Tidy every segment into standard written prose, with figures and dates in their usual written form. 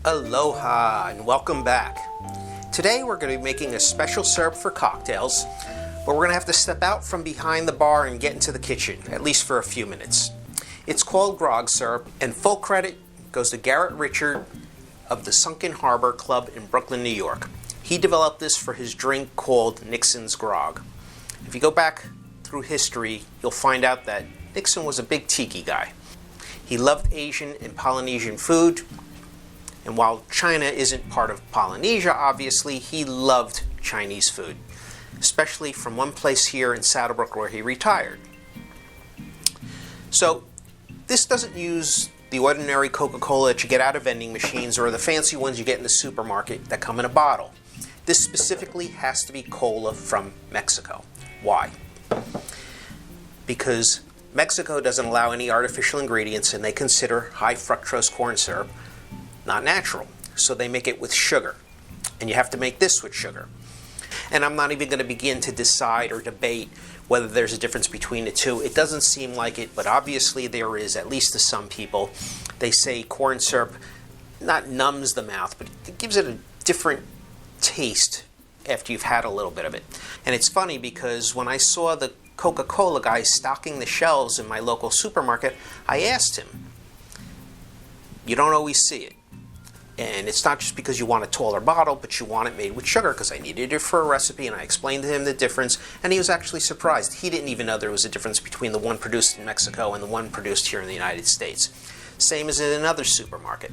Aloha and welcome back. Today we're going to be making a special syrup for cocktails, but we're going to have to step out from behind the bar and get into the kitchen, at least for a few minutes. It's called Grog Syrup, and full credit goes to Garrett Richard of the Sunken Harbor Club in Brooklyn, New York. He developed this for his drink called Nixon's Grog. If you go back through history, you'll find out that Nixon was a big tiki guy. He loved Asian and Polynesian food, and while China isn't part of Polynesia, obviously, he loved Chinese food, especially from one place here in Saddlebrook where he retired. So this doesn't use the ordinary Coca-Cola that you get out of vending machines or the fancy ones you get in the supermarket that come in a bottle. This specifically has to be cola from Mexico. Why? Because Mexico doesn't allow any artificial ingredients, and they consider high fructose corn syrup not natural. So they make it with sugar. And you have to make this with sugar. And I'm not even going to begin to decide or debate whether there's a difference between the two. It doesn't seem like it, but obviously there is, at least to some people. They say corn syrup not numbs the mouth, but it gives it a different taste after you've had a little bit of it. And it's funny because when I saw the Coca-Cola guy stocking the shelves in my local supermarket, I asked him, you don't always see it. And it's not just because you want a taller bottle, but you want it made with sugar, because I needed it for a recipe, and I explained to him the difference, and he was actually surprised. He didn't even know there was a difference between the one produced in Mexico and the one produced here in the United States. Same as in another supermarket.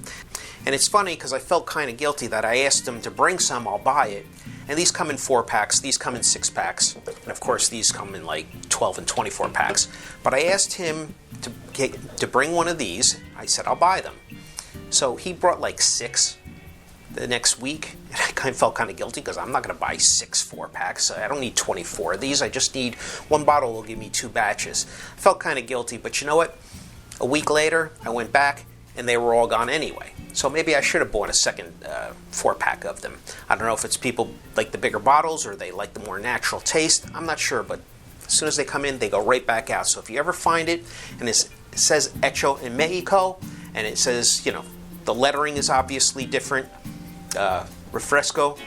And it's funny because I felt kind of guilty that I asked him to bring some, I'll buy it. And these come in 4-packs, these come in 6-packs, and of course these come in like 12 and 24 packs. But I asked him to bring one of these. I said, I'll buy them. So he brought like 6 the next week, and I felt kind of guilty because I'm not going to buy 6 4-packs. I don't need 24 of these. I just need one bottle will give me 2 batches. I felt kind of guilty, but you know what? A week later, I went back, and they were all gone anyway. So maybe I should have bought a second 4-pack of them. I don't know if it's people like the bigger bottles or they like the more natural taste. I'm not sure, but as soon as they come in, they go right back out. So if you ever find it, and it says Hecho en Mexico, and it says, you know, the lettering is obviously different, refresco,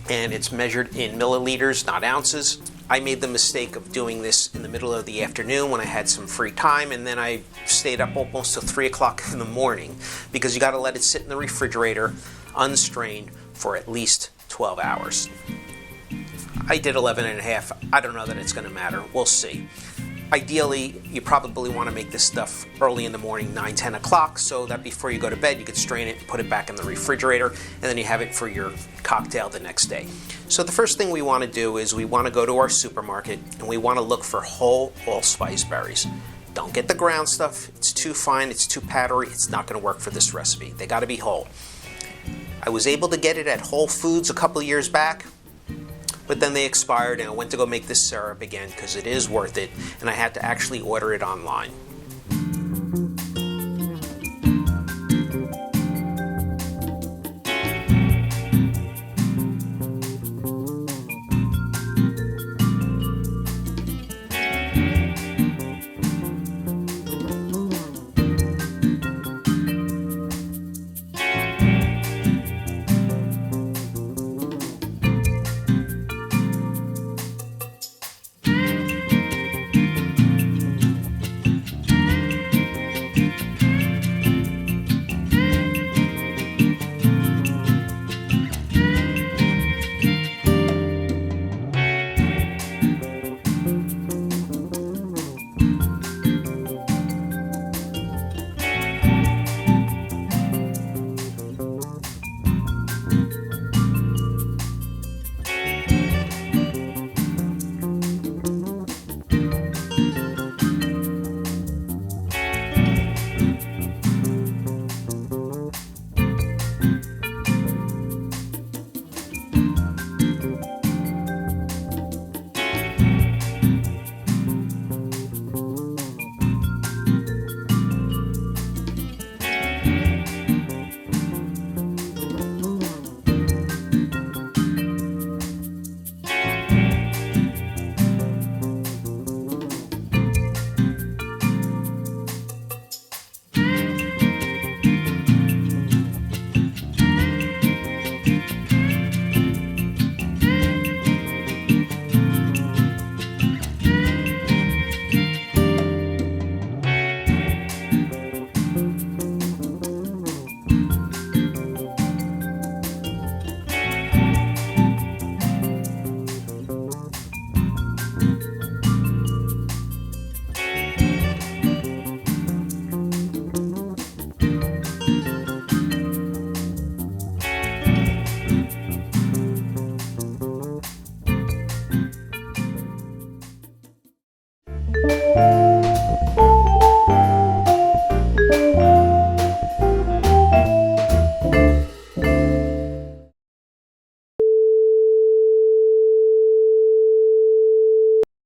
and it's measured in milliliters, not ounces. I made the mistake of doing this in the middle of the afternoon when I had some free time, and then I stayed up almost till 3 o'clock in the morning, because you got to let it sit in the refrigerator unstrained for at least 12 hours. I did 11 and a half. I don't know that it's going to matter. We'll see. Ideally, you probably want to make this stuff early in the morning, 9, 10 o'clock, so that before you go to bed, you can strain it and put it back in the refrigerator, and then you have it for your cocktail the next day. So the first thing we want to do is we want to go to our supermarket, and we want to look for whole allspice berries. Don't get the ground stuff. It's too fine. It's too powdery. It's not going to work for this recipe. They got to be whole. I was able to get it at Whole Foods a couple years back, but then they expired, and I went to go make this syrup again because it is worth it, and I had to actually order it online.